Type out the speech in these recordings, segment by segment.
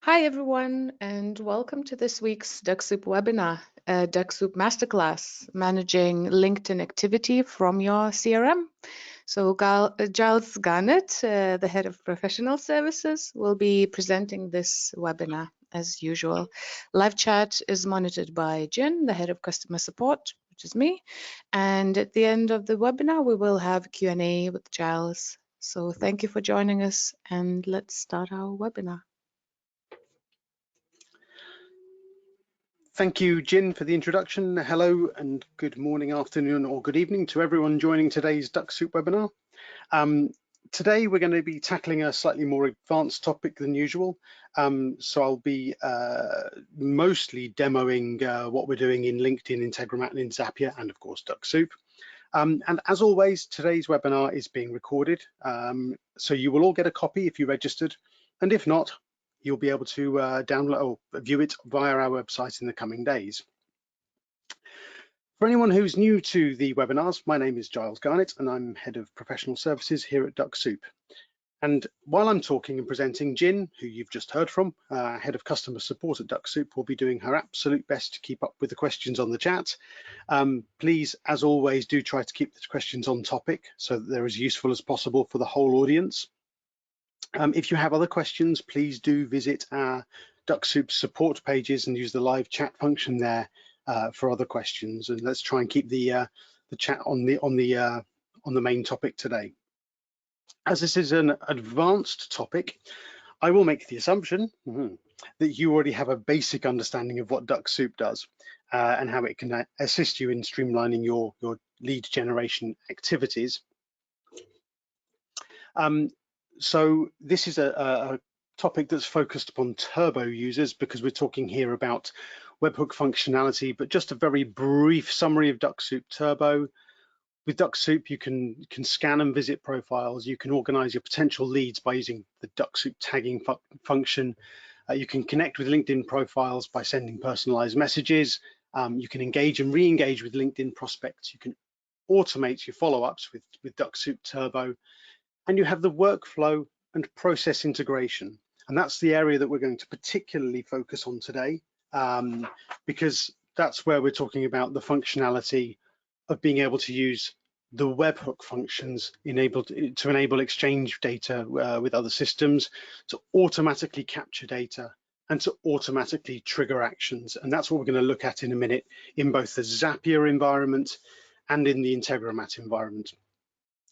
Hi everyone, and welcome to this week's Dux-Soup webinar, Dux-Soup Masterclass, Managing LinkedIn Activity from Your CRM. So Giles Garnett, the Head of Professional Services, will be presenting this webinar as usual. Live chat is monitored by Jen, the Head of Customer Support, which is me. And at the end of the webinar, we will have Q&A with Giles. So thank you for joining us, and let's start our webinar. Thank you, Jin, for the introduction. Hello and good morning, afternoon, or good evening to everyone joining today's Dux-Soup webinar. Today, we're going to be tackling a slightly more advanced topic than usual. So I'll be mostly demoing what we're doing in LinkedIn, Integromat, and in Zapier, and of course, Dux-Soup. And as always, today's webinar is being recorded. So you will all get a copy if you registered, and if not, you'll be able to download or view it via our website in the coming days. For anyone who's new to the webinars, my name is Giles Garnett and I'm Head of Professional Services here at Dux-Soup. And while I'm talking and presenting, Jin, who you've just heard from, Head of Customer Support at Dux-Soup, will be doing her absolute best to keep up with the questions on the chat. Please, as always, do try to keep the questions on topic so that they're as useful as possible for the whole audience. If you have other questions, please do visit our Dux-Soup support pages and use the live chat function there for other questions. And let's try and keep the chat on the main topic today. As this is an advanced topic, I will make the assumption that you already have a basic understanding of what Dux-Soup does and how it can assist you in streamlining your lead generation activities. So this is a topic that's focused upon turbo users because we're talking here about webhook functionality, but just a very brief summary of Dux-Soup Turbo. With Dux-Soup, you can scan and visit profiles. You can organize your potential leads by using the Dux-Soup tagging function. You can connect with LinkedIn profiles by sending personalized messages. You can engage and re-engage with LinkedIn prospects. You can automate your follow-ups with Dux-Soup Turbo. And you have the workflow and process integration. And that's the area that we're going to particularly focus on today, because that's where we're talking about the functionality of being able to use the webhook functions to enable exchange data with other systems, to automatically capture data, and to automatically trigger actions. And that's what we're going to look at in a minute in both the Zapier environment and in the Integromat environment.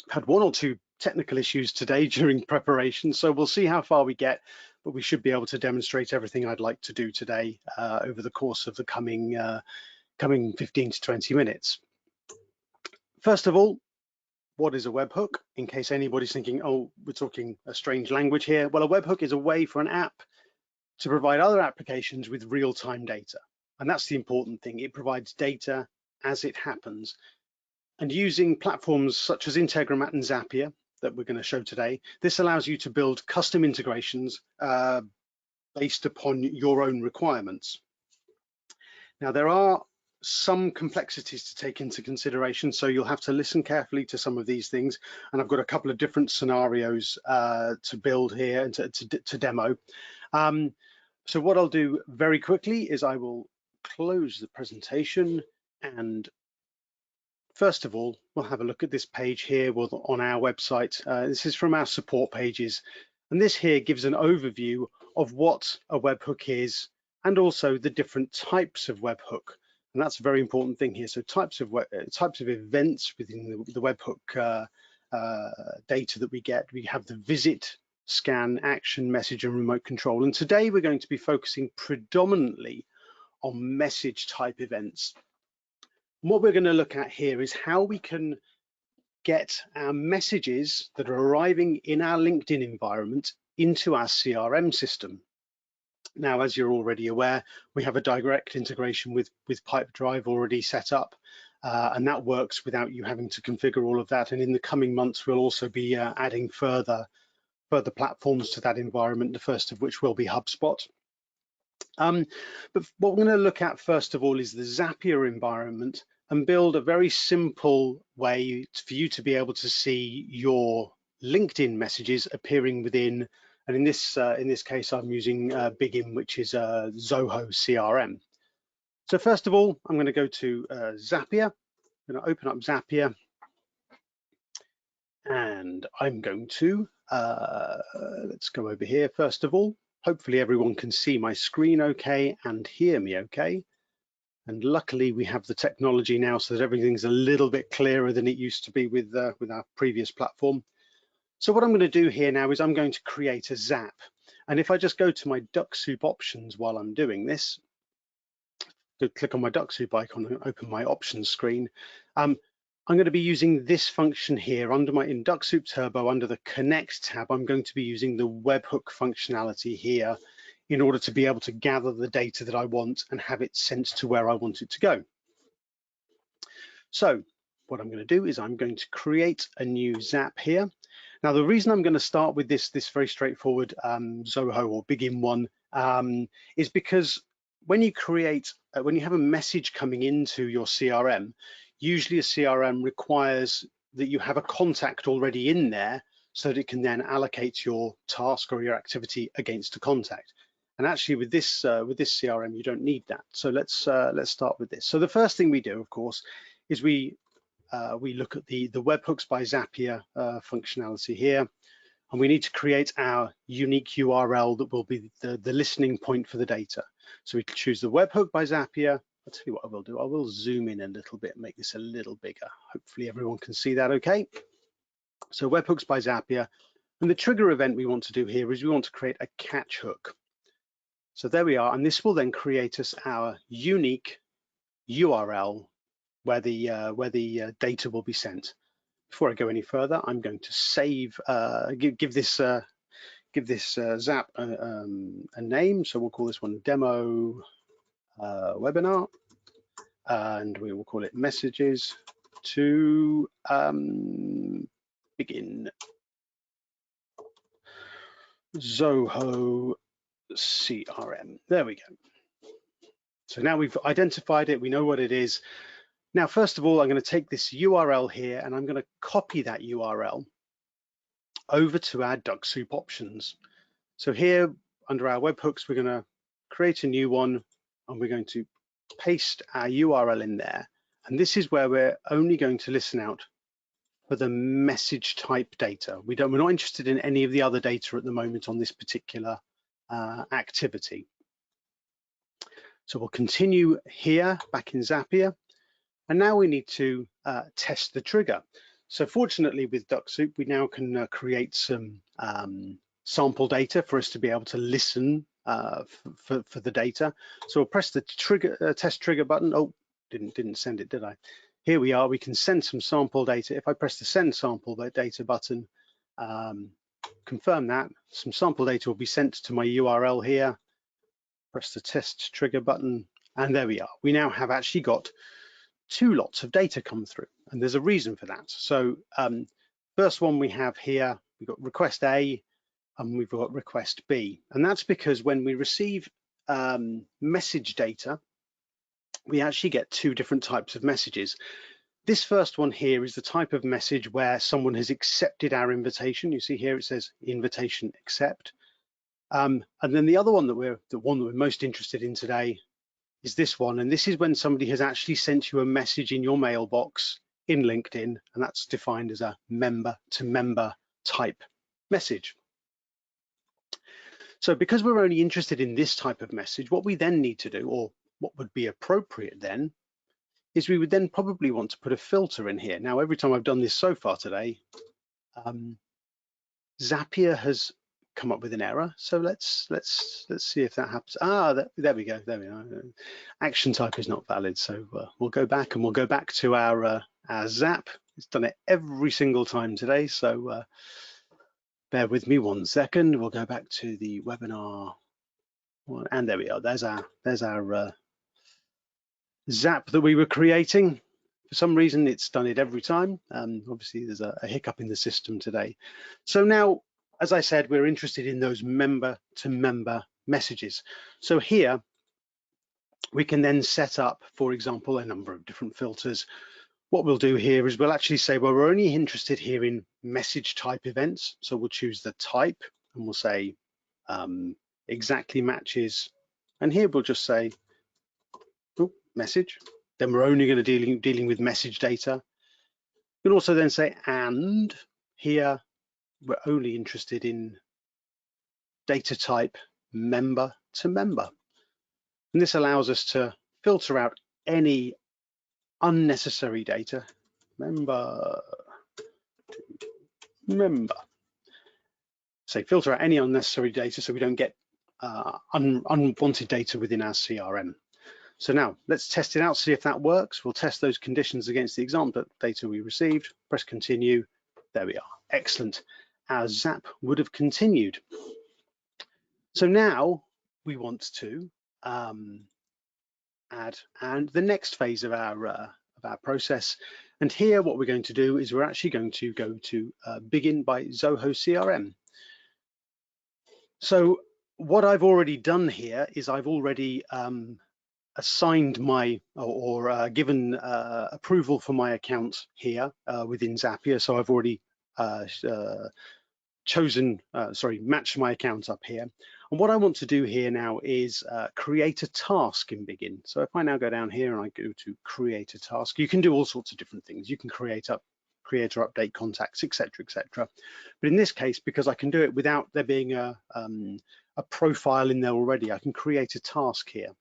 I've had one or two technical issues today during preparation, so we'll see how far we get, but we should be able to demonstrate everything I'd like to do today over the course of the coming 15 to 20 minutes. First of all, what is a webhook? In case anybody's thinking, oh, we're talking a strange language here. Well, a webhook is a way for an app to provide other applications with real-time data. And that's the important thing. It provides data as it happens. And using platforms such as Integromat and Zapier that we're going to show today, this allows you to build custom integrations based upon your own requirements. Now, there are some complexities to take into consideration, so you'll have to listen carefully to some of these things. And I've got a couple of different scenarios to build here and to demo. So what I'll do very quickly is I will close the presentation, and first of all, we'll have a look at this page here on our website. This is from our support pages, and this here gives an overview of what a webhook is and also the different types of webhook. And that's a very important thing here. So types of events within the webhook data that we get. We have the visit, scan, action, message, and remote control. And today we're going to be focusing predominantly on message type events. And what we're going to look at here is how we can get our messages that are arriving in our LinkedIn environment into our CRM system. Now, as you're already aware, we have a direct integration with Pipedrive already set up, and that works without you having to configure all of that. And in the coming months, we'll also be adding further platforms to that environment, the first of which will be HubSpot. But what we're going to look at first of all is the Zapier environment and build a very simple way for you to be able to see your LinkedIn messages appearing within And in this case, I'm using Begin, which is Zoho CRM. So first of all, I'm going to go to Zapier. I'm going to open up Zapier, and I'm going to let's go over here first of all. Hopefully everyone can see my screen okay and hear me okay. And luckily we have the technology now so that everything's a little bit clearer than it used to be with our previous platform. So what I'm going to do here now is I'm going to create a Zap. And if I just go to my Dux-Soup options while I'm doing this, click on my Dux-Soup icon and open my options screen, I'm going to be using this function here in Dux-Soup Turbo under the Connect tab. I'm going to be using the webhook functionality here in order to be able to gather the data that I want and have it sent to where I want it to go. So what I'm going to do is I'm going to create a new Zap here. Now, the reason I'm going to start with this very straightforward Zoho or Begin one is because when you have a message coming into your CRM, usually a CRM requires that you have a contact already in there so that it can then allocate your task or your activity against a contact. And actually with this CRM, you don't need that. So let's start with this. So the first thing we do, of course, is we look at the webhooks by Zapier functionality here, and we need to create our unique URL that will be the listening point for the data. So we choose the webhook by Zapier. I'll tell you what I will do. I will zoom in a little bit, make this a little bigger. Hopefully everyone can see that okay. So webhooks by Zapier, and the trigger event we want to do here is we want to create a catch hook. So there we are, and this will then create us our unique URL where the data will be sent. Before I go any further, I'm going to save, give this Zap a name. So we'll call this one Demo Webinar, and we will call it Messages to Begin Zoho CRM. There we go. So now we've identified it, we know what it is. Now, first of all, I'm going to take this URL here and I'm going to copy that URL over to our Dux-Soup options. So here under our webhooks, we're going to create a new one and we're going to paste our URL in there. And this is where we're only going to listen out for the message type data. We're not interested in any of the other data at the moment on this particular activity. So we'll continue here back in Zapier. And now we need to test the trigger. So fortunately with Dux-Soup, we now can create some sample data for us to be able to listen for the data. So we'll press the test trigger button. Oh, didn't send it, did I? Here we are, we can send some sample data. If I press the send sample data button, confirm that, some sample data will be sent to my URL here. Press the test trigger button, and there we are. We now have actually got 2 lots of data come through, and there's a reason for that. So first one we have here, we've got request A and we've got request B, and that's because when we receive message data, we actually get 2 different types of messages. This first one here is the type of message where someone has accepted our invitation. You see here it says invitation accept, and then the other one that we're most interested in today is this one, and this is when somebody has actually sent you a message in your mailbox in LinkedIn, and that's defined as a member-to-member type message. So because we're only interested in this type of message, what we then need to do, or what would be appropriate then, is we would then probably want to put a filter in here. Now, every time I've done this so far today, Zapier has come up with an error. So let's see if that happens. There we go. There we are. Action type is not valid. So we'll go back and we'll go back to our Zap. It's done it every single time today. So bear with me 1 second. We'll go back to the webinar, and there we are. There's our Zap that we were creating. For some reason, it's done it every time. Obviously, there's a hiccup in the system today. So now, as I said, we're interested in those member-to-member messages. So here, we can then set up, for example, a number of different filters. What we'll do here is we'll actually say, well, we're only interested here in message type events. So we'll choose the type, and we'll say exactly matches, and here we'll just say message. Then we're only going to dealing with message data. You can also then say, and here we're only interested in data type member to member. And this allows us to filter out any unnecessary data, member to member. So filter out any unnecessary data so we don't get unwanted data within our CRM. So now let's test it out, see if that works. We'll test those conditions against the example data we received, press continue. There we are, excellent. Our Zap would have continued. So now we want to add the next phase of our process. And here what we're going to do is we're actually going to go to Begin by Zoho CRM. So what I've already done here is I've already assigned my given approval for my account here within Zapier. So I've already matched my account up here. And what I want to do here now is create a task in Begin. So if I now go down here and I go to create a task, you can do all sorts of different things. You can create or update contacts, etc., etc. But in this case, because I can do it without there being a profile in there already, I can create a task here.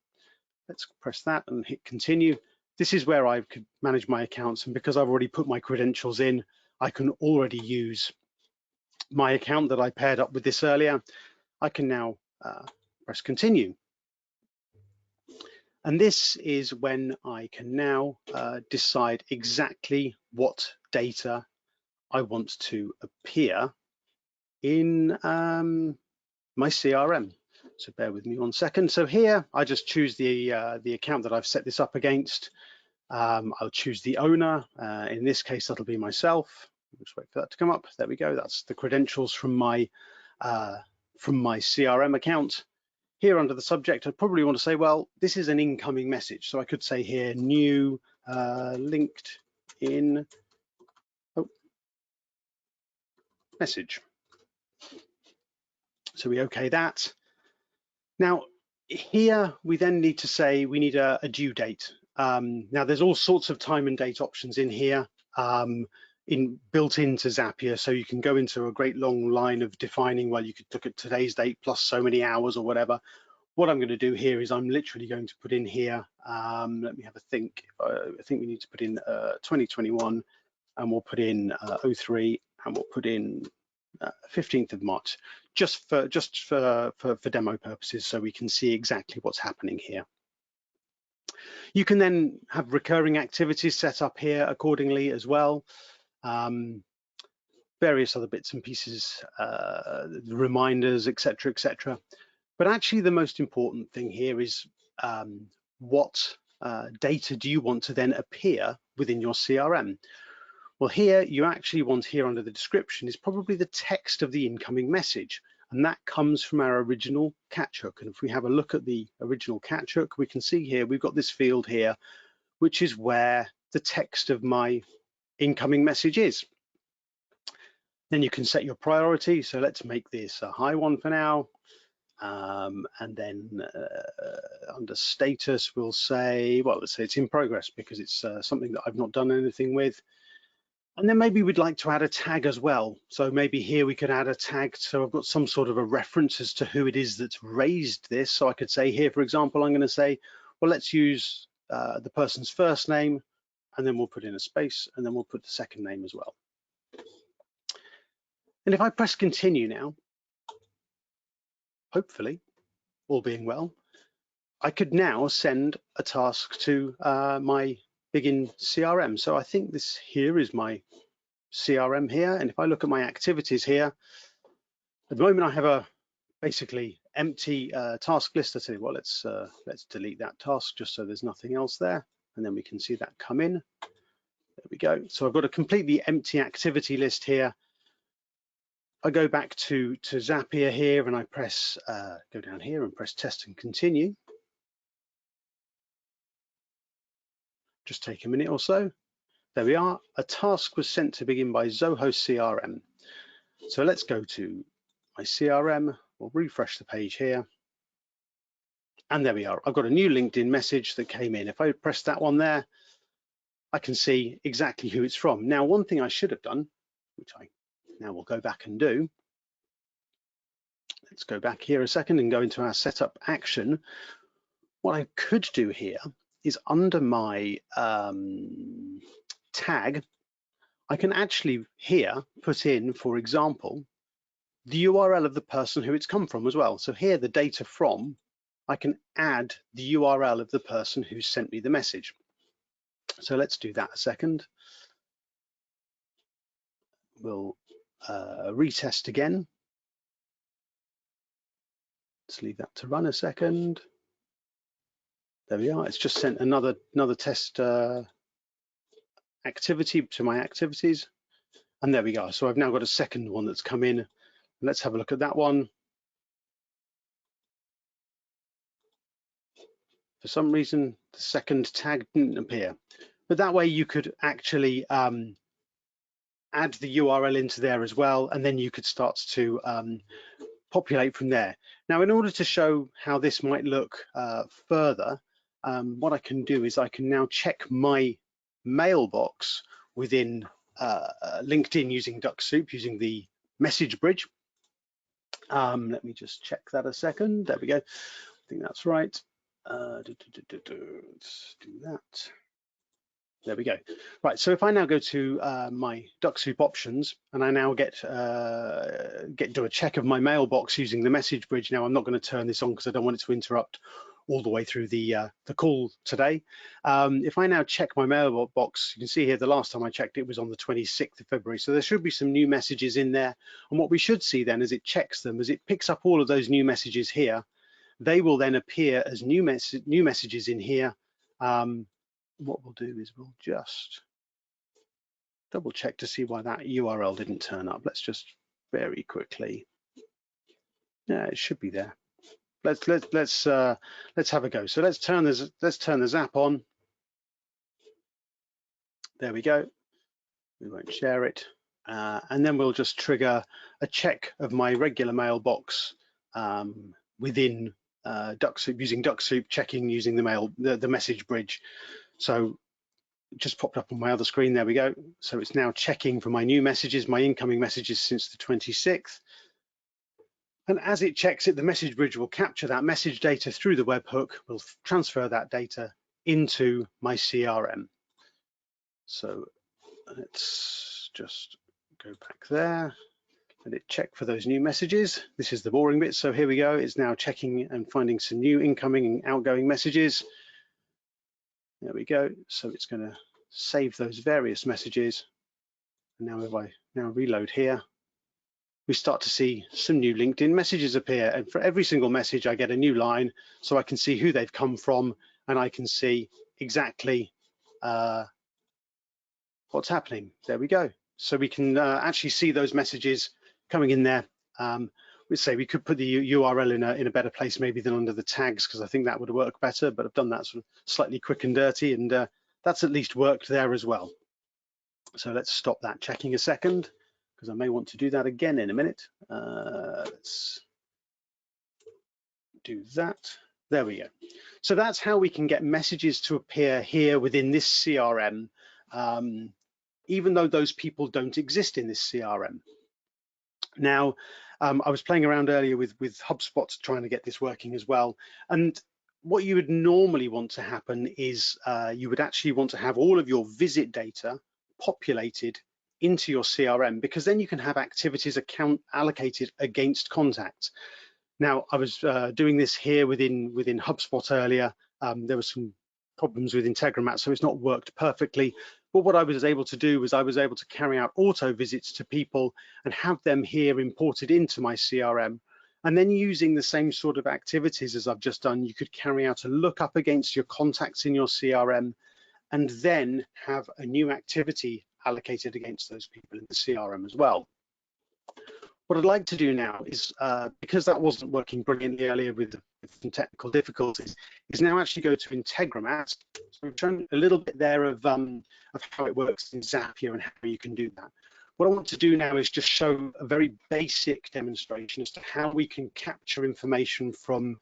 Let's press that and hit continue. This is where I could manage my accounts, and because I've already put my credentials in, I can already use my account that I paired up with this earlier. I can now press continue. And this is when I can now decide exactly what data I want to appear in my CRM. So bear with me 1 second. So here I just choose the account that I've set this up against. I'll choose the owner. In this case, that'll be myself. Just wait for that to come up. There we go. That's the credentials from my CRM account. Here under the subject, I probably want to say, well, this is an incoming message. So I could say here, new LinkedIn message. So we okay that. Now, here we then need to say we need a due date. Now, there's all sorts of time and date options in here. Built into Zapier, so you can go into a great long line of defining, well, you could look at today's date plus so many hours or whatever. What I'm going to do here is I'm literally going to put in here, let me have a think. I think we need to put in 2021, and we'll put in 03, and we'll put in 15th of March, just for demo purposes, so we can see exactly what's happening here. You can then have recurring activities set up here accordingly as well. Various other bits and pieces, reminders, etc., etc. But actually the most important thing here is what data do you want to then appear within your CRM? Well, here you actually want, here under the description, is probably the text of the incoming message, and that comes from our original catch hook. And if we have a look at the original catch hook, we can see here we've got this field here, which is where the text of my incoming message is. Then you can set your priority. So let's make this a high one for now. And then under status, we'll say, well, let's say it's in progress because it's something that I've not done anything with. And then maybe we'd like to add a tag as well. So maybe here we could add a tag. So I've got some sort of a reference as to who it is that's raised this. So I could say here, for example, I'm going to say, well, let's use the person's first name, and then we'll put in a space, and then we'll put the second name as well. And if I press continue now, hopefully, all being well, I could now send a task to my Begin CRM. So I think this here is my CRM here. And if I look at my activities here, at the moment I have a basically empty task list. I say, well, let's delete that task just so there's nothing else there. And then we can see that come in. There we go. So I've got a completely empty activity list here. I go back to Zapier here and I press, go down here and press test and continue. Just take a minute or so. There we are. A task was sent to Begin by Zoho CRM. So let's go to my CRM. We'll refresh the page here. And there we are. I've got a new LinkedIn message that came in. If I press that one there, I can see exactly who it's from. Now, one thing I should have done, which I now will go back and do. Let's go back here a second and go into our setup action. What I could do here is under my tag, I can actually here put in, for example, the URL of the person who it's come from as well. So here, the data from, I can add the URL of the person who sent me the message. So let's do that a second. We'll retest again. Let's leave that to run a second. There we are. It's just sent another test activity to my activities. And there we go. So I've now got a second one that's come in. Let's have a look at that one. For some reason, the second tag didn't appear. But that way you could actually add the URL into there as well, and then you could start to populate from there. Now, in order to show how this might look further, what I can do is I can now check my mailbox within LinkedIn using Dux-Soup, using the message bridge. Let me just check that a second. There we go. I think that's right. Let's do that. There we go. Right, so if I now go to my Dux-Soup options and I now do a check of my mailbox using the message bridge. Now I'm not going to turn this on because I don't want it to interrupt all the way through the call today. If I now check my mailbox, you can see here the last time I checked it was on the 26th of February. So there should be some new messages in there. And what we should see then as it checks them, as it picks up all of those new messages here, they will then appear as new messages in here. What we'll do is we'll just double check to see why that URL didn't turn up. Let's just very quickly. Yeah, it should be there. Let's have a go. So let's turn the Zap on. There we go. We won't share it, and then we'll just trigger a check of my regular mailbox within Dux-Soup, using Dux-Soup, checking using the message bridge. So it just popped up on my other screen. There we go. So it's now checking for my new messages, my incoming messages since the 26th. And as it checks it, the message bridge will capture that message data through the webhook, will transfer that data into my CRM. So let's just go back there. Let it check for those new messages. This is the boring bit. So here we go. It's now checking and finding some new incoming and outgoing messages. There we go. So it's going to save those various messages. And now if I now reload here, we start to see some new LinkedIn messages appear. And for every single message, I get a new line, so I can see who they've come from, and I can see exactly what's happening. There we go. So we can actually see those messages coming in there. We could put the URL in a better place maybe than under the tags, because I think that would work better, but I've done that sort of slightly quick and dirty, and that's at least worked there as well. So let's stop that checking a second, because I may want to do that again in a minute. Let's do that. There we go. So that's how we can get messages to appear here within this CRM, even though those people don't exist in this CRM. Now, I was playing around earlier with HubSpot trying to get this working as well. And what you would normally want to happen is you would actually want to have all of your visit data populated into your CRM, because then you can have activities allocated against contacts. Now, I was doing this here within HubSpot earlier. There were some problems with Integromat, so it's not worked perfectly. But what I was able to do was I was able to carry out auto visits to people and have them here imported into my CRM. And then using the same sort of activities as I've just done, you could carry out a lookup against your contacts in your CRM and then have a new activity allocated against those people in the CRM as well. What I'd like to do now is, because that wasn't working brilliantly earlier with some technical difficulties, is now actually go to Integromat. So we've shown a little bit there of how it works in Zapier and how you can do that. What I want to do now is just show a very basic demonstration as to how we can capture information from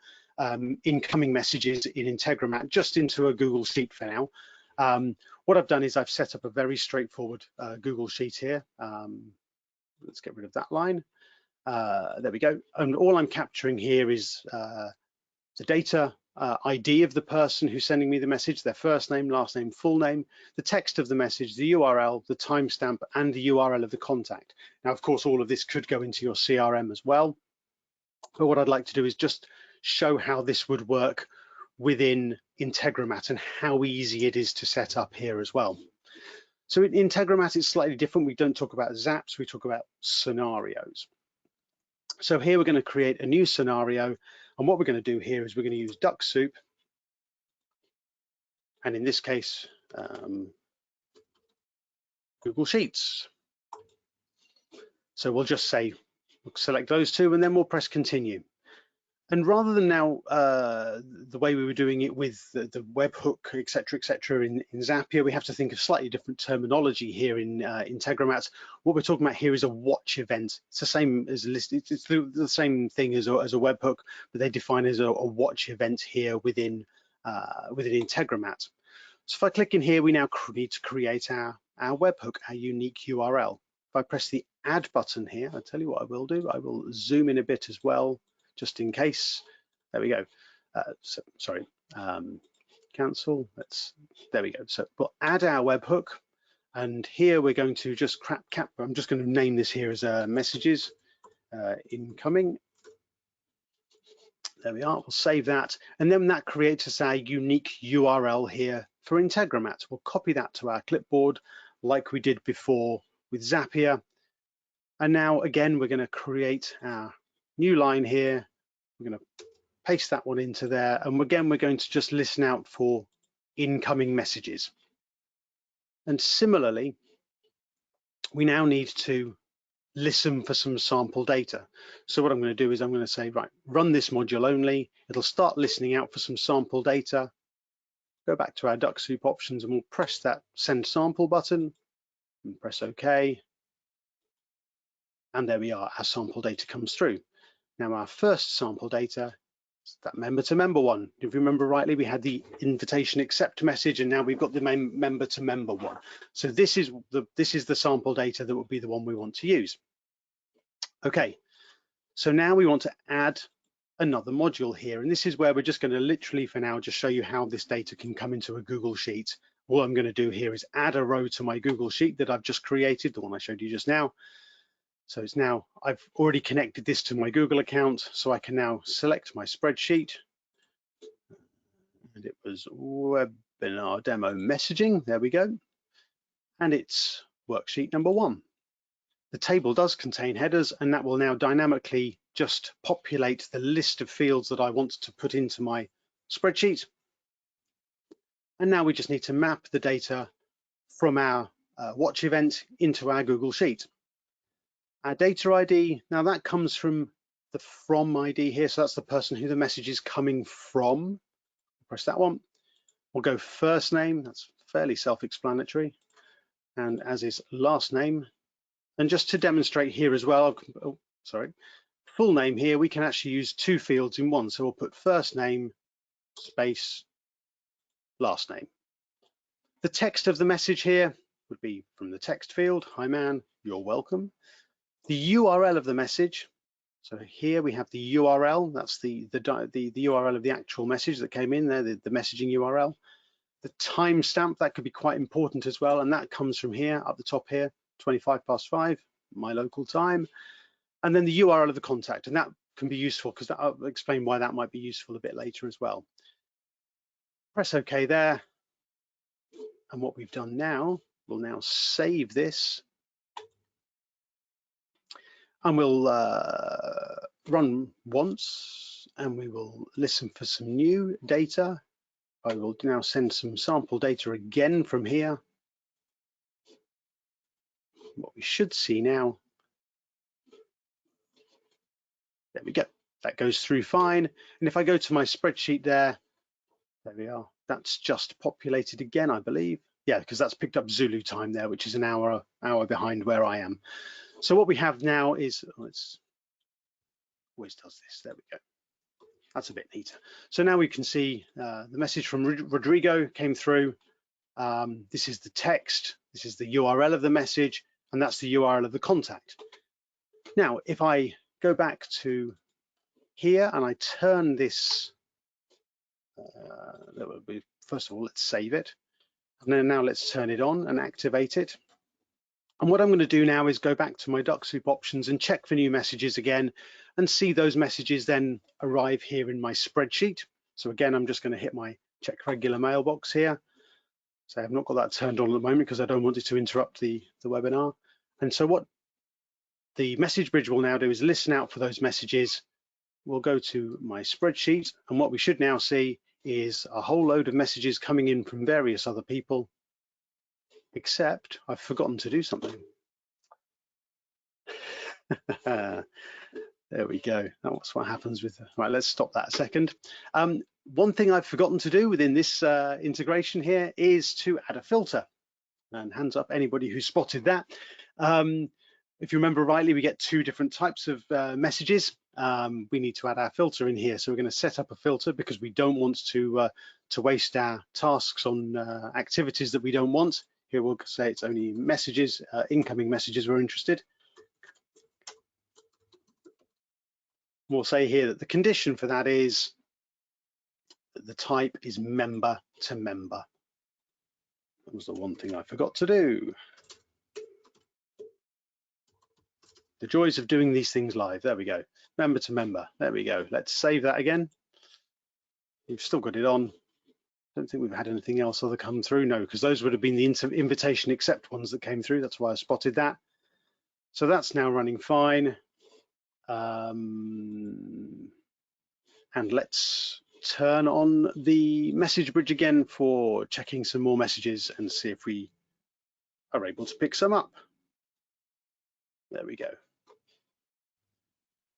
incoming messages in Integromat just into a Google Sheet for now. What I've done is I've set up a very straightforward Google Sheet here. Let's get rid of that line. There we go. And all I'm capturing here is the data ID of the person who's sending me the message, their first name, last name, full name, the text of the message, the URL, the timestamp, and the URL of the contact. Now, of course, all of this could go into your CRM as well. But what I'd like to do is just show how this would work within Integromat and how easy it is to set up here as well. So in Integromat, it's slightly different. We don't talk about zaps, we talk about scenarios. So here we're going to create a new scenario, and what we're going to do here is we're going to use Dux-Soup, and in this case, Google Sheets. So we'll just say, we'll select those two, and then we'll press continue. And rather than now the way we were doing it with the webhook, etc., in Zapier, we have to think of slightly different terminology here in Integromat. What we're talking about here is a watch event. It's the same as a list. It's the same thing as a webhook, but they define as a watch event here within Integromat. So if I click in here, we now need to create our webhook, our unique URL. If I press the add button here, I'll tell you what I will do. I will zoom in a bit as well, just in case. There we go. Cancel. There we go. So we'll add our webhook, and here we're going to just I'm just going to name this here as messages incoming. There we are. We'll save that, and then that creates us our unique URL here for Integromat. We'll copy that to our clipboard like we did before with Zapier, and now again we're going to create our new line here. We're going to paste that one into there, and again we're going to just listen out for incoming messages. And similarly, we now need to listen for some sample data. So what I'm going to do is I'm going to say, right, run this module only. It'll start listening out for some sample data. Go back to our Dux-Soup options, and we'll press that send sample button and press OK. And there we are, our sample data comes through. Now our first sample data is that member-to-member one. If you remember rightly, we had the invitation accept message, and now we've got the member-to-member one. So this is the sample data that would be the one we want to use. Okay, so now we want to add another module here, and this is where we're just going to literally for now just show you how this data can come into a Google Sheet. All I'm going to do here is add a row to my Google Sheet that I've just created, the one I showed you just now. So it's now, I've already connected this to my Google account, so I can now select my spreadsheet. And it was webinar demo messaging, there we go. And it's worksheet number 1. The table does contain headers, and that will now dynamically just populate the list of fields that I want to put into my spreadsheet. And now we just need to map the data from our watch event into our Google Sheet. Our data ID, now that comes from the from ID here, so that's the person who the message is coming from. Press that one. We'll go first name, that's fairly self-explanatory, and as is last name. And just to demonstrate here as well, full name here, we can actually use 2 fields in one. So we'll put first name, space, last name. The text of the message here would be from the text field, hi man, you're welcome. The URL of the message, so here we have the URL, that's the URL of the actual message that came in there, the messaging URL. The timestamp, that could be quite important as well, and that comes from here, up the top here, 5:25, my local time. And then the URL of the contact, and that can be useful because I'll explain why that might be useful a bit later as well. Press OK there, and what we've done now, we'll now save this, and we'll run once, and we will listen for some new data. I will now send some sample data again from here. What we should see now, there we go, that goes through fine. And if I go to my spreadsheet there we are, that's just populated again, I believe. yeah, because that's picked up Zulu time there, which is an hour behind where I am. So what we have now is, let's always does this. There we go. That's a bit neater. So now we can see the message from Rodrigo came through. This is the text. This is the URL of the message, and that's the URL of the contact. Now, if I go back to here and I turn this, that would be, first of all, let's save it. And then now let's turn it on and activate it. And what I'm going to do now is go back to my Dux-Soup options and check for new messages again and see those messages then arrive here in my spreadsheet. So again, I'm just going to hit my check regular mailbox here. So I've not got that turned on at the moment because I don't want it to interrupt the webinar. And so what the message bridge will now do is listen out for those messages. We'll go to my spreadsheet, and what we should now see is a whole load of messages coming in from various other people, except I've forgotten to do something. There we go. That's what happens with, right, let's stop that a second. One thing I've forgotten to do within this integration here is to add a filter. And hands up anybody who spotted that. If you remember rightly, we get two different types of messages. We need to add our filter in here. So we're going to set up a filter because we don't want to waste our tasks on activities that we don't want. Here we'll say it's only messages, incoming messages we're interested. We'll say here that the condition for that is that the type is member to member. That was the one thing I forgot to do. The joys of doing these things live. There we go. Member to member. There we go. Let's save that again. You've still got it on. Don't think we've had anything else other come through. No, because those would have been the invitation accept ones that came through. That's why I spotted that. So that's now running fine. And let's turn on the message bridge again for checking some more messages and see if we are able to pick some up. There we go.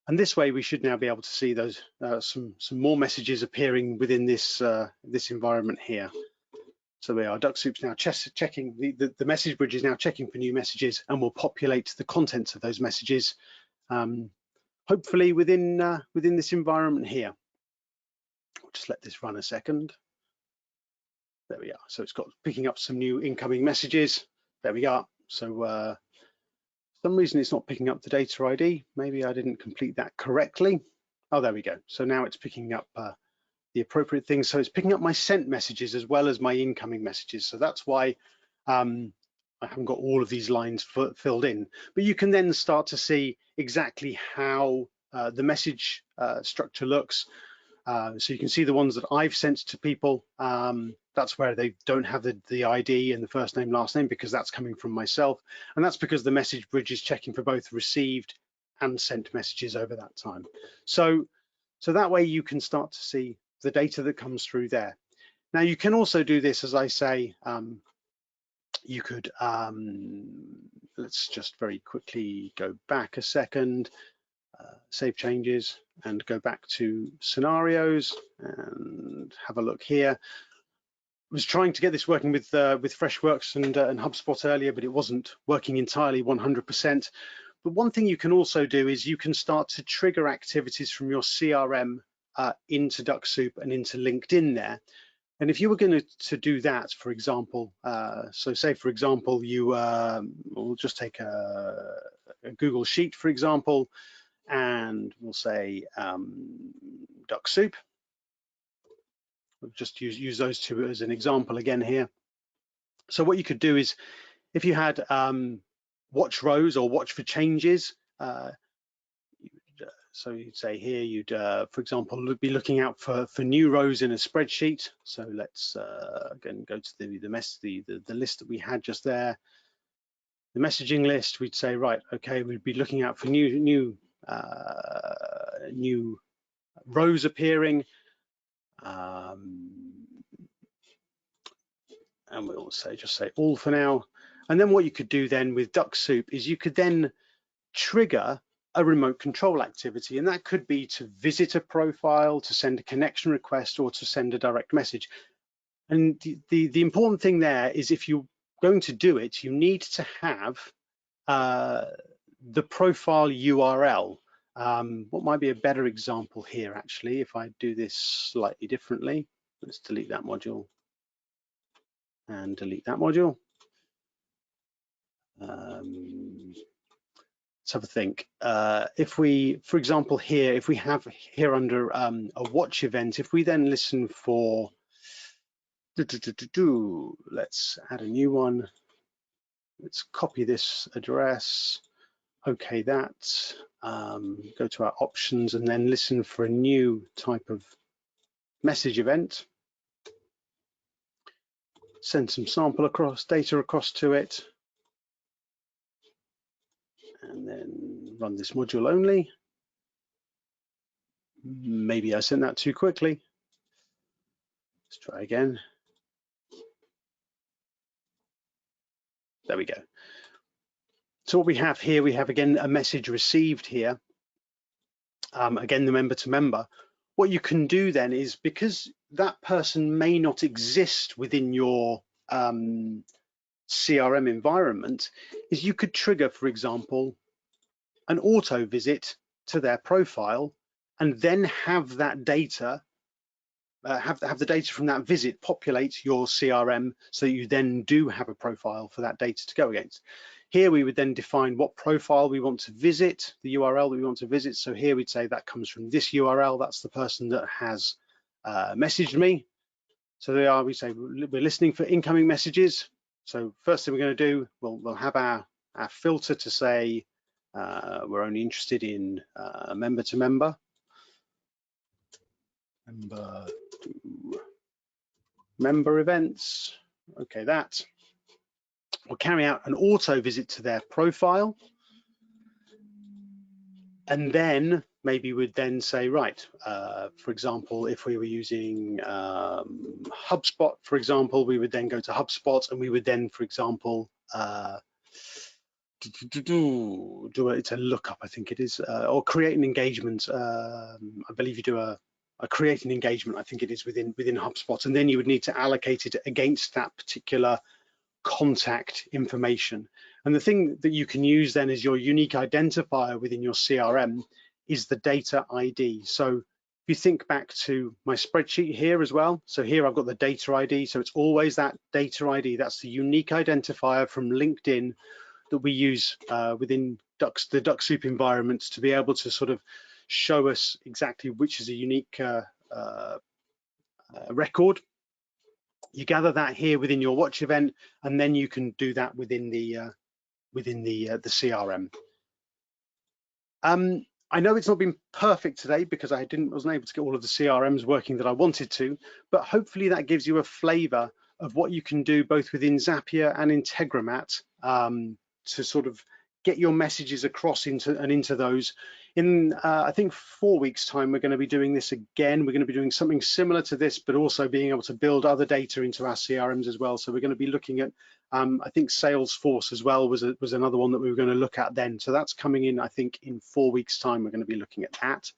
And this way we should now be able to see those some more messages appearing within this this environment here. So we are, Dux-Soup's now checking, the message bridge is now checking for new messages and will populate the contents of those messages, hopefully within this environment here. I'll just let this run a second. There we are. So it's got picking up some new incoming messages. There we are. So for some reason it's not picking up the data ID. Maybe I didn't complete that correctly. Oh, there we go. So now it's picking up the appropriate things. So it's picking up my sent messages as well as my incoming messages. So that's why I haven't got all of these lines filled in. But you can then start to see exactly how the message structure looks. So you can see the ones that I've sent to people. That's where they don't have the ID and the first name, last name, because that's coming from myself. And that's because the message bridge is checking for both received and sent messages over that time. So that way you can start to see the data that comes through there. Now you can also do this, as I say, you could, let's just very quickly go back a second, save changes and go back to scenarios and have a look here. I was trying to get this working with Freshworks and HubSpot earlier, but it wasn't working entirely 100%. But one thing you can also do is you can start to trigger activities from your CRM into Dux-Soup and into LinkedIn there. And if you were going to do that, for example, so say, for example, you we'll just take a Google Sheet, for example, and we'll say Dux-Soup. We'll just use those two as an example again here. So what you could do is, if you had watch rows or watch for changes, so you'd say here, you'd, for example, be looking out for new rows in a spreadsheet. So let's again go to the list that we had just there, the messaging list. We'd say, right, okay, we'd be looking out for new rows appearing, and we'll say just say all for now. And then what you could do then with Dux-Soup is you could then trigger a remote control activity, and that could be to visit a profile, to send a connection request, or to send a direct message. And the important thing there is if you're going to do it, you need to have the profile URL. What might be a better example here, actually, if I do this slightly differently? Let's delete that module and delete that module. Let's have a think. If we, for example, here, if we have here under a watch event, if we then listen for, let's add a new one. Let's copy this address. Okay, that. Go to our options and then listen for a new type of message event. Send some sample data across to it. And then run this module only. Maybe I sent that too quickly. Let's try again. There we go. So what we have here, we have again a message received here. Again, the member to member. What you can do then is, because that person may not exist within your CRM environment, is you could trigger, for example, an auto visit to their profile and then have that data, have the data from that visit populate your CRM so you then do have a profile for that data to go against. Here we would then define what profile we want to visit, the URL that we want to visit. So here we'd say that comes from this URL, that's the person that has messaged me. So they are, we say we're listening for incoming messages. So first thing we're going to do, we'll have our filter to say we're only interested in member to member. Member events. Okay, that. We'll carry out an auto visit to their profile. And then maybe we'd then say, right, for example, if we were using HubSpot, for example, we would then go to HubSpot and we would then, for example, it's a lookup, I think it is, or create an engagement. I believe you do a create an engagement, I think it is within HubSpot, and then you would need to allocate it against that particular contact information. And the thing that you can use then as your unique identifier within your CRM is the data ID. So if you think back to my spreadsheet here as well, so here I've got the data ID, so it's always that data ID. That's the unique identifier from LinkedIn that we use within the Dux-Soup environments to be able to sort of show us exactly which is a unique record. You gather that here within your watch event, and then you can do that within the CRM. I know it's not been perfect today because I wasn't able to get all of the CRMs working that I wanted to, but hopefully that gives you a flavor of what you can do both within Zapier and Integromat to sort of get your messages across into those. In I think 4 weeks time, we're going to be doing this again. We're going to be doing something similar to this, but also being able to build other data into our CRMs as well. So we're going to be looking at, I think Salesforce as well was another one that we were going to look at then. So that's coming in, I think in 4 weeks time, we're going to be looking at that.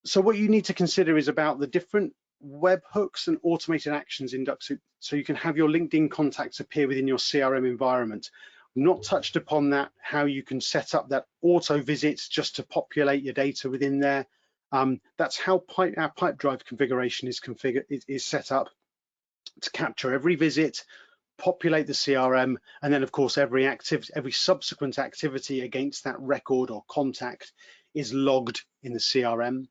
So what you need to consider is about the different webhooks and automated actions in Dux-Soup, so you can have your LinkedIn contacts appear within your CRM environment. Not touched upon that, how you can set up that auto visits just to populate your data within there. That's how our Pipedrive configuration is set up to capture every visit, populate the CRM, and then of course every subsequent activity against that record or contact is logged in the CRM.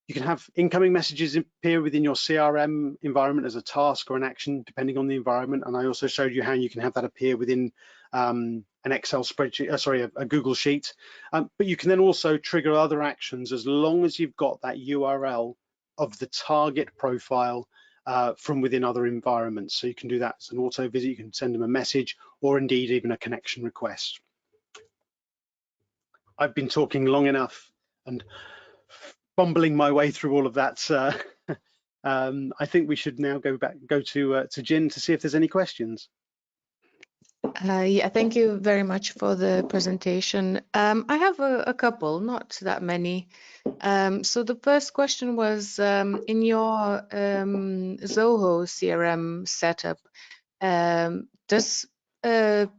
You can have incoming messages appear within your CRM environment as a task or an action, depending on the environment. And I also showed you how you can have that appear within an Excel spreadsheet, a Google Sheet. But you can then also trigger other actions as long as you've got that URL of the target profile from within other environments. So you can do that as an auto visit, you can send them a message, or indeed even a connection request. I've been talking long enough and bumbling my way through all of that. I think we should now go to Jin to see if there's any questions. Yeah, thank you very much for the presentation. I have a couple, not that many. So the first question was, in your Zoho CRM setup, does the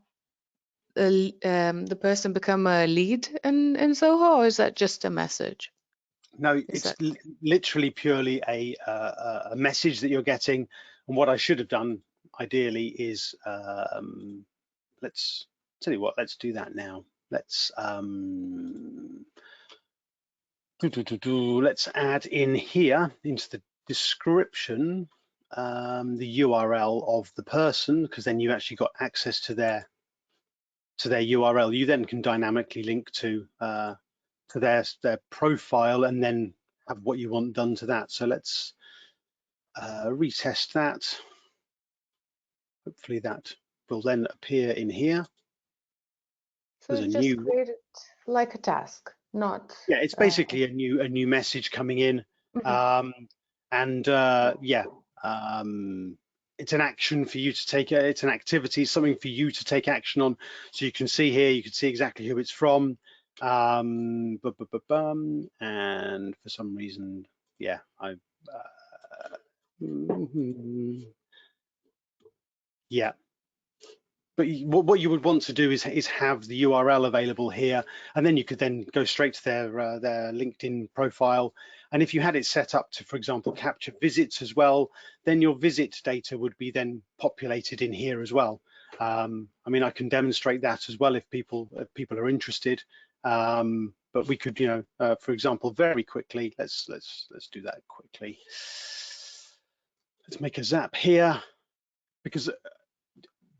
person become a lead in Zoho, or is that just a message? No, Is it's that literally purely a message that you're getting. And what I should have done ideally is, let's tell you what, let's do that now. Let's let's add in here into the description the URL of the person, because then you've actually got access to their URL. You then can dynamically link to their profile and then have what you want done to that. So let's retest that. Hopefully that will then appear in here. so? There's a It's just new, created like a task, not. yeah, it's basically a new message coming in. Mhm. Yeah, it's an action for you to take. It's an activity, something for you to take action on. So you can see here, you can see exactly who it's from. And for some reason, yeah, yeah. But what you would want to do is have the URL available here, and then you could then go straight to their LinkedIn profile. And if you had it set up to, for example, capture visits as well, then your visit data would be then populated in here as well. I mean, I can demonstrate that as well if people are interested. But we could, for example, very quickly. Let's do that quickly. Let's make a zap here, because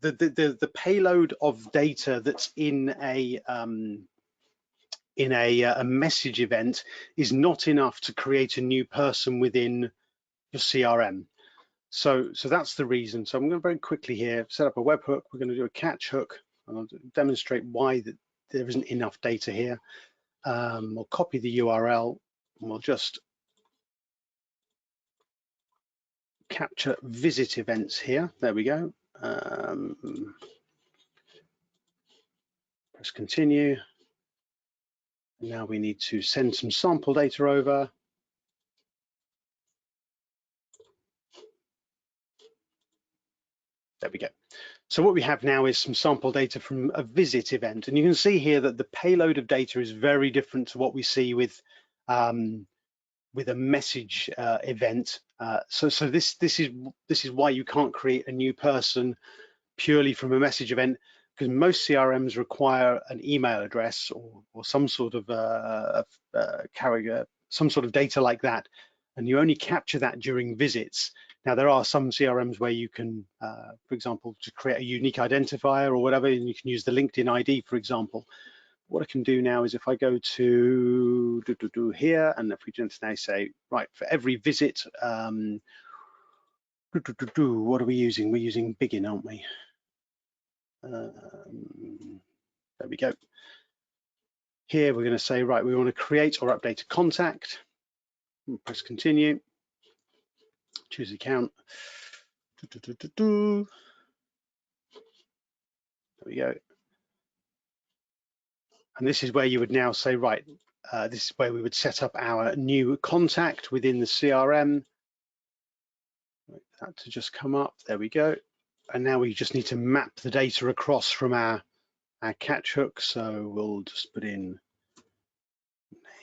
the payload of data that's in a message event is not enough to create a new person within your CRM. So that's the reason. So I'm going to very quickly here set up a webhook. We're going to do a catch hook, and I'll demonstrate why there isn't enough data here. We'll copy the URL, and we'll just capture visit events here. There we go. Press continue. Now we need to send some sample data over. There we go. So what we have now is some sample data from a visit event, and you can see here that the payload of data is very different to what we see with a message event. So this is why you can't create a new person purely from a message event, because most CRMs require an email address or some sort of carrier, some sort of data like that, and you only capture that during visits. Now, there are some CRMs where you can, for example, to create a unique identifier or whatever, and you can use the LinkedIn ID, for example. What I can do now is if I go to here, and if we just now say, right, for every visit, what are we using? We're using Biggin, aren't we? There we go. Here we're going to say, right, we want to create or update a contact. We'll press continue. Choose account. There we go. And this is where you would now say, right, this is where we would set up our new contact within the CRM. Wait for that to just come up. There we go. And now we just need to map the data across from our catch hook. So we'll just put in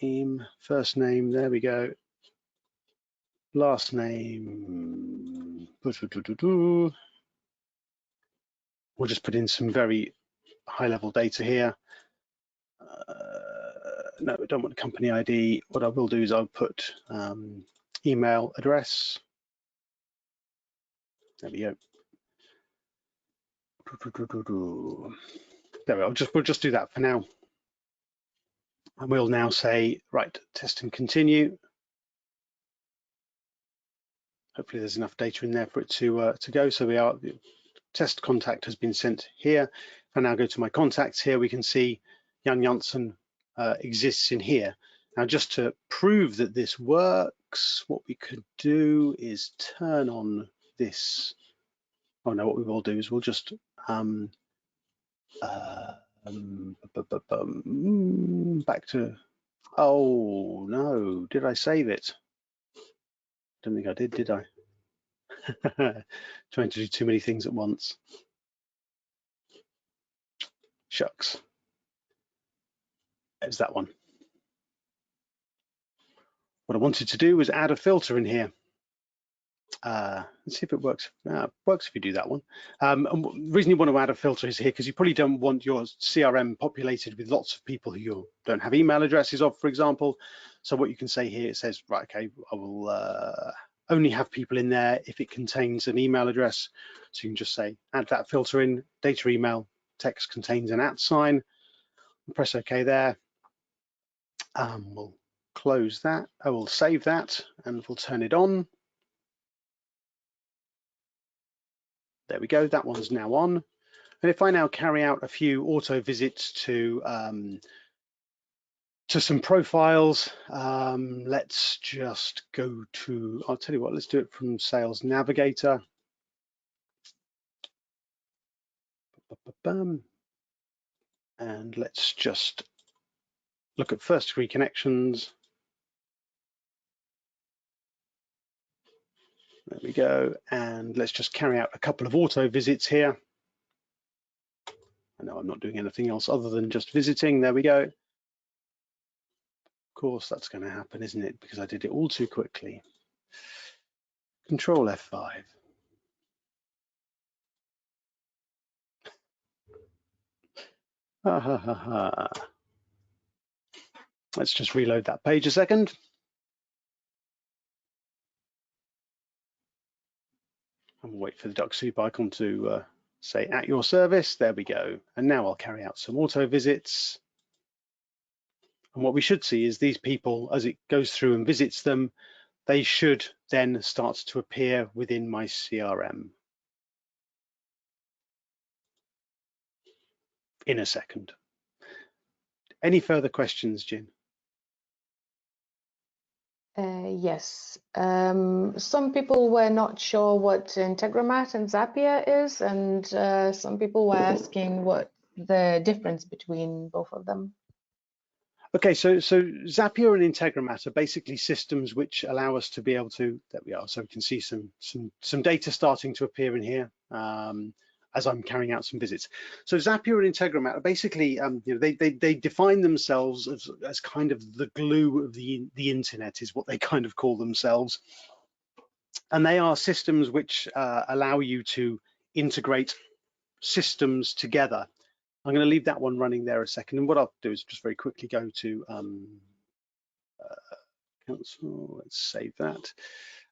name, first name. There we go. Last name. We'll just put in some very high level data here. No, I don't want company ID. What I will do is I'll put email address. There we go. There we go. We'll just do that for now. And we'll now say, right, test and continue. Hopefully there's enough data in there for it to go. So the test contact has been sent here. If I now go to my contacts here, we can see Jan Janssen exists in here. Now, just to prove that this works, what we could do is turn on this. Oh no, what we will do is we'll just Back to, oh no, did I save it? Don't think I did I? Trying to do too many things at once. Shucks. There's that one. What I wanted to do was add a filter in here. Let's see if it works. Works if you do that one. And the reason you want to add a filter is here because you probably don't want your CRM populated with lots of people who you don't have email addresses of, for example. So what you can say here, it says, right, okay, I will only have people in there if it contains an email address. So you can just say, add that filter in, data email, text contains an @ sign, press OK there. We'll close that. I will save that and we'll turn it on. There we go, that one's now on. And if I now carry out a few auto visits to some profiles, let's just go to, I'll tell you what, let's do it from Sales Navigator. And let's just look at first degree connections. There we go. And let's just carry out a couple of auto visits here. I know I'm not doing anything else other than just visiting. There we go. Of course, that's going to happen, isn't it? Because I did it all too quickly. Control F5. Ha ha ha ha. Let's just reload that page a second. And we'll wait for the Dux-Soup icon to say at your service. There we go. And now I'll carry out some auto visits. And what we should see is these people, as it goes through and visits them, they should then start to appear within my CRM in a second. Any further questions, Jin? Yes. Some people were not sure what Integromat and Zapier is, and some people were asking what the difference between both of them. Okay, so Zapier and Integromat are basically systems which allow us to be able to, there we are, so we can see some data starting to appear in here as I'm carrying out some visits. So Zapier and Integromat are basically, you know, they define themselves as kind of the glue of the internet is what they kind of call themselves. And they are systems which allow you to integrate systems together. I'm going to leave that one running there a second. And what I'll do is just very quickly go to cancel. Let's save that.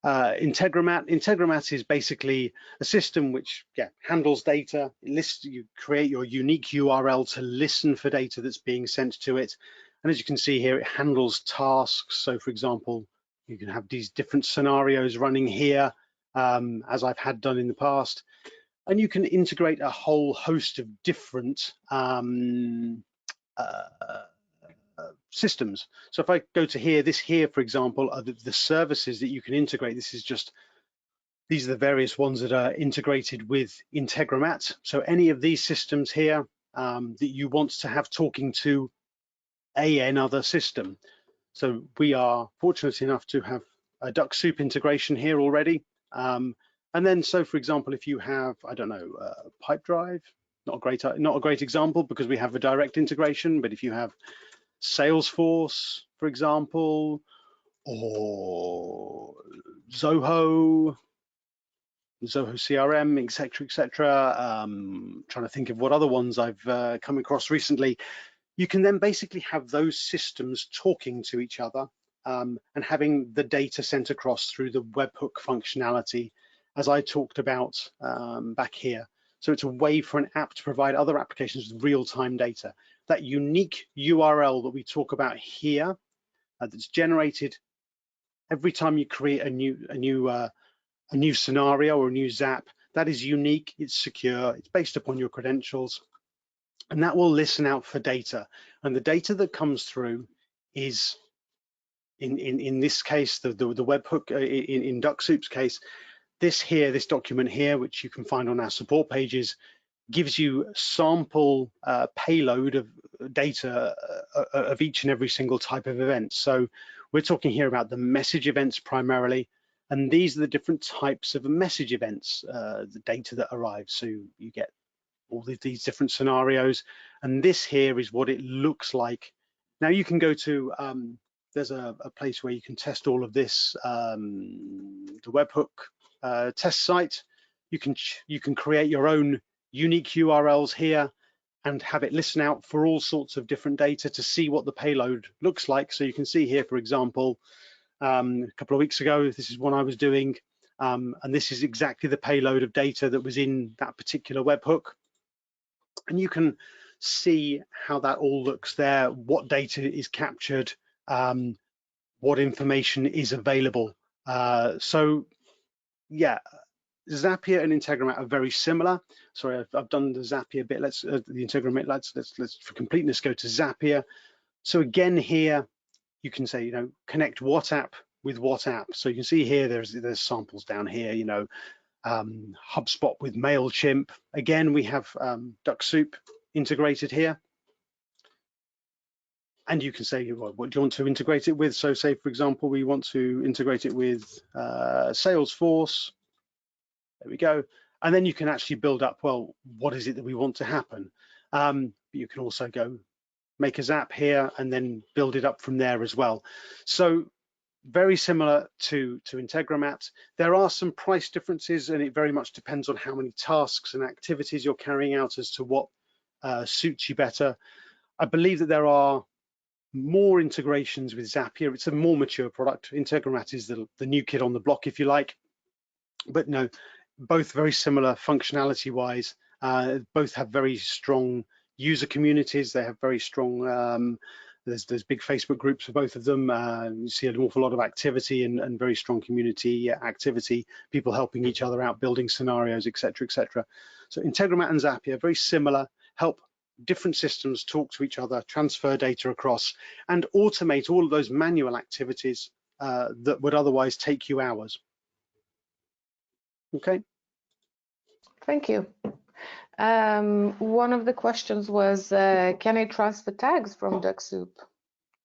Integromat. Integromat is basically a system which handles data. You create your unique URL to listen for data that's being sent to it. And as you can see here, it handles tasks. So for example, you can have these different scenarios running here, as I've had done in the past. And you can integrate a whole host of different systems. So if I go to here, this here, for example, are the services that you can integrate. These are the various ones that are integrated with Integromat. So any of these systems here that you want to have talking to another system. So we are fortunate enough to have a Dux-Soup integration here already. And then, so for example, if you have, I don't know, Pipedrive, not a great example because we have a direct integration, but if you have Salesforce, for example, or Zoho CRM, etc. Trying to think of what other ones I've come across recently. You can then basically have those systems talking to each other and having the data sent across through the webhook functionality, as I talked about back here. So it's a way for an app to provide other applications with real-time data. That unique URL that we talk about here, that's generated every time you create a new scenario or a new Zap, that is unique, it's secure, it's based upon your credentials, and that will listen out for data. And the data that comes through is, in this case, the webhook, in Dux-Soup's case, this document here, which you can find on our support pages, gives you sample payload of data of each and every single type of event. So we're talking here about the message events primarily, and these are the different types of message events, the data that arrives. So you get all these different scenarios, and this here is what it looks like. Now you can go to, there's a place where you can test all of this, the webhook test site. You can create your own unique URLs here and have it listen out for all sorts of different data to see what the payload looks like. So you can see here, for example, a couple of weeks ago, this is what I was doing, and this is exactly the payload of data that was in that particular webhook. And you can see how that all looks there, what data is captured, what information is available. So yeah, Zapier and Integromat are very similar. Sorry, I've done the Zapier bit. Let's the Integromat. Let's for completeness go to Zapier. So again here, you can say, connect WhatsApp with WhatsApp. So you can see here there's samples down here. HubSpot with MailChimp. Again, we have Dux-Soup integrated here. And you can say, well, what do you want to integrate it with? So say, for example, we want to integrate it with Salesforce. There we go. And then you can actually build up, well, what is it that we want to happen? You can also go make a Zap here and then build it up from there as well. So very similar to Integromat. There are some price differences, and it very much depends on how many tasks and activities you're carrying out as to what suits you better. I believe that there are more integrations with Zapier. It's a more mature product. Integromat is the new kid on the block, if you like. But no, both very similar functionality wise. Both have very strong user communities. They have very strong, there's big Facebook groups for both of them. You see an awful lot of activity and very strong community activity, people helping each other out, building scenarios, etc., etc. So Integromat and Zapier, very similar, help different systems talk to each other, transfer data across, and automate all of those manual activities that would otherwise take you hours. Okay. Thank you. One of the questions was, can I transfer tags from Dux-Soup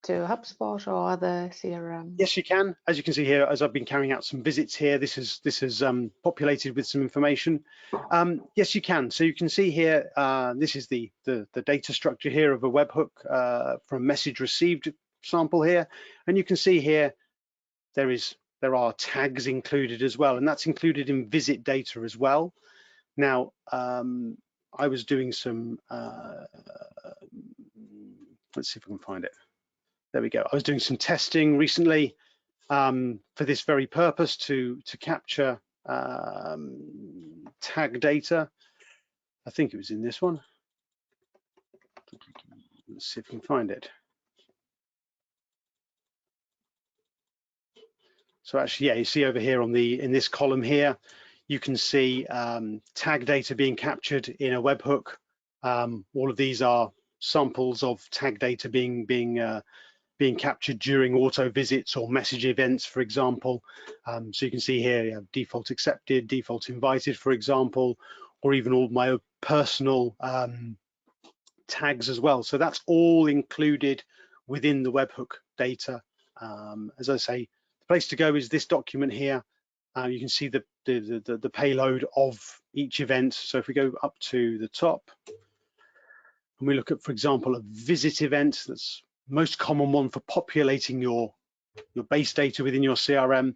to HubSpot or other CRM? Yes, you can. As you can see here, as I've been carrying out some visits here, this is populated with some information. Yes, you can. So you can see here, this is the data structure here of a webhook from message received sample here, and you can see here there are tags included as well, and that's included in visit data as well. Now, I was doing some. Let's see if I can find it. There we go. I was doing some testing recently for this very purpose to capture tag data. I think it was in this one. Let's see if we can find it. So actually, yeah, you see over here in this column here, you can see tag data being captured in a webhook. All of these are samples of tag data being captured during auto visits or message events, for example. So you can see here, you have default accepted, default invited, for example, or even all my personal tags as well. So that's all included within the webhook data. As I say, the place to go is this document here. You can see the payload of each event. So if we go up to the top and we look at, for example, a visit event, that's most common one for populating your base data within your CRM.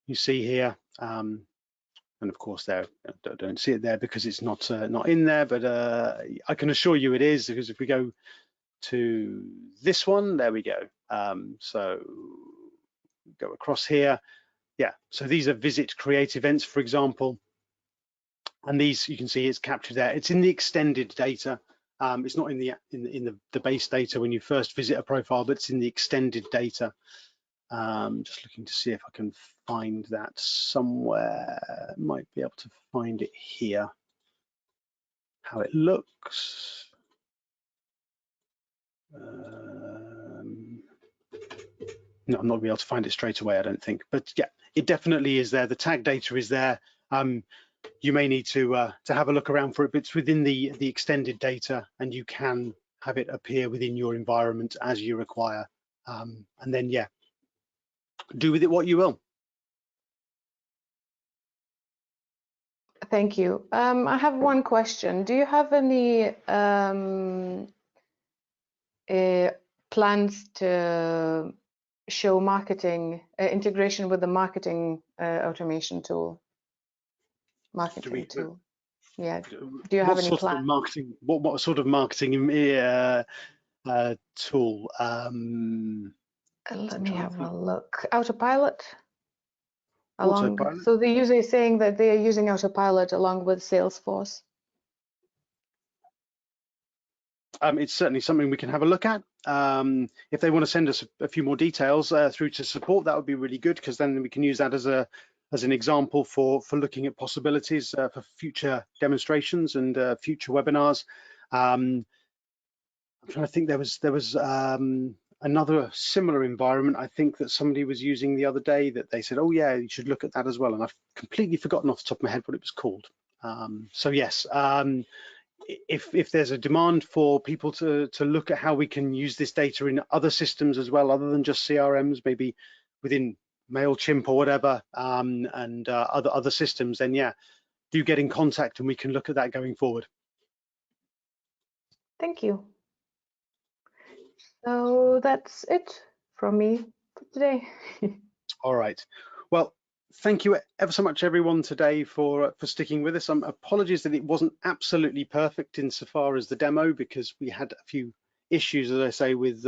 You see here, and of course there, don't see it there because it's not in there, but I can assure you it is, because if we go to this one, there we go. So go across here. Yeah, so these are visit create events, for example, and these you can see it's captured there. It's in the extended data. It's not in the base data when you first visit a profile, but it's in the extended data. Just looking to see if I can find that somewhere. Might be able to find it here. How it looks. No, I'm not gonna be able to find it straight away, I don't think. But yeah, it definitely is there. The tag data is there. you may need to have a look around for it, but it's within the extended data, and you can have it appear within your environment as you require. And then, yeah, do with it what you will. Thank you. I have one question. Do you have any plans to show marketing integration with the marketing automation tool? Yeah. Do you have any plans? What sort of marketing tool? Let me have a look. Autopilot. Autopilot. So the user is saying that they are using Autopilot along with Salesforce. It's certainly something we can have a look at. If they want to send us a few more details through to support, that would be really good, because then we can use that as an example for looking at possibilities for future demonstrations and future webinars. I'm trying to think. There was another similar environment, I think, that somebody was using the other day that they said, oh yeah, you should look at that as well, and I've completely forgotten off the top of my head what it was called. So yes, if there's a demand for people to look at how we can use this data in other systems as well, other than just CRMs, maybe within MailChimp or whatever, and other systems, then yeah, do get in contact and we can look at that going forward. Thank you. So that's it from me for today. All right. Well, thank you ever so much, everyone, today for sticking with us. Apologies that it wasn't absolutely perfect insofar as the demo, because we had a few issues, as I say, with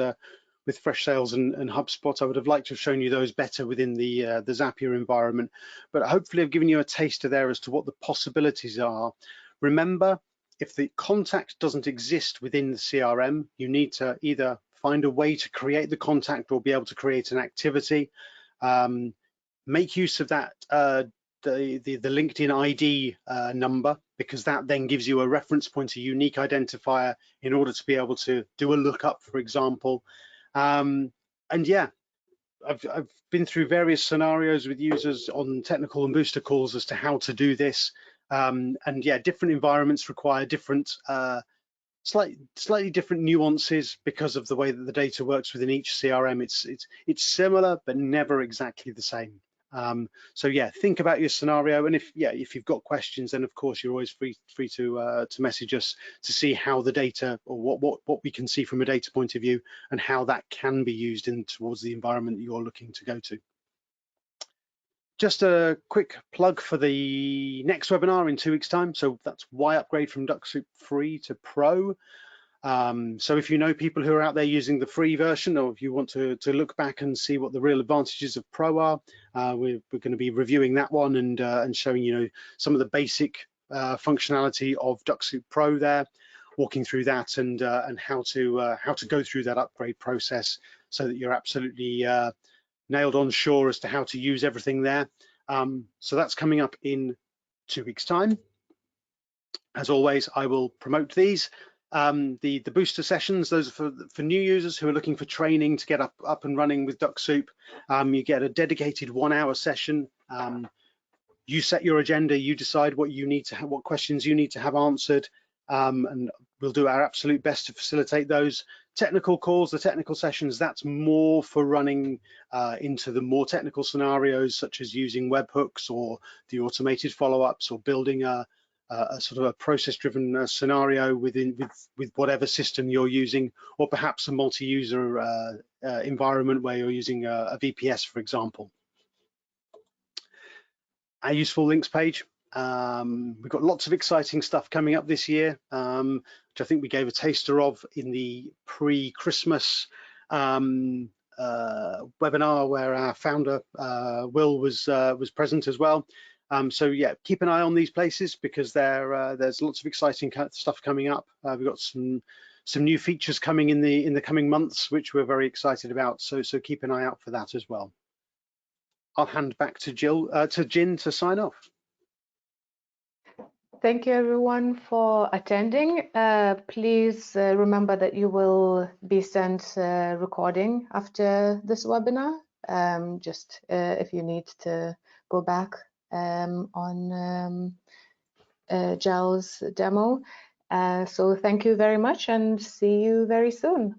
Fresh Sales and HubSpot. I would have liked to have shown you those better within the Zapier environment, but hopefully I've given you a taster there as to what the possibilities are. Remember, if the contact doesn't exist within the CRM, you need to either find a way to create the contact or be able to create an activity. Make use of that the LinkedIn ID number, because that then gives you a reference point, a unique identifier, in order to be able to do a lookup, for example. And yeah, I've been through various scenarios with users on technical and booster calls as to how to do this. And yeah, different environments require different slightly different nuances because of the way that the data works within each CRM. It's similar, but never exactly the same. So yeah, think about your scenario, and if you've got questions, then of course you're always free to message us to see how the data, or what we can see from a data point of view, and how that can be used in towards the environment that you're looking to go to. Just a quick plug for the next webinar in 2 weeks' time. So that's why upgrade from Dux-Soup Free to Pro. So if you know people who are out there using the free version, or if you want to look back and see what the real advantages of Pro are, we're going to be reviewing that one and showing some of the basic functionality of Dux-Soup Pro there, walking through that and how to go through that upgrade process so that you're absolutely nailed on sure as to how to use everything there. So that's coming up in 2 weeks' time. As always, I will promote these. The booster sessions, those are for new users who are looking for training to get up and running with Dux-Soup. You get a dedicated 1-hour session. You set your agenda, you decide what you need to have, what questions you need to have answered, and we'll do our absolute best to facilitate those. Technical calls, the technical sessions, that's more for running into the more technical scenarios, such as using webhooks or the automated follow-ups, or building a sort of a process-driven scenario with whatever system you're using, or perhaps a multi-user environment where you're using a VPS, for example. Our useful links page. We've got lots of exciting stuff coming up this year, which I think we gave a taster of in the pre-Christmas webinar, where our founder Will was present as well. So yeah, keep an eye on these places, because there's lots of exciting stuff coming up. We've got some new features coming in the coming months, which we're very excited about. So keep an eye out for that as well. I'll hand back to Jin to sign off. Thank you, everyone, for attending. Please remember that you will be sent a recording after this webinar, just if you need to go back on Giles' demo. So thank you very much and see you very soon.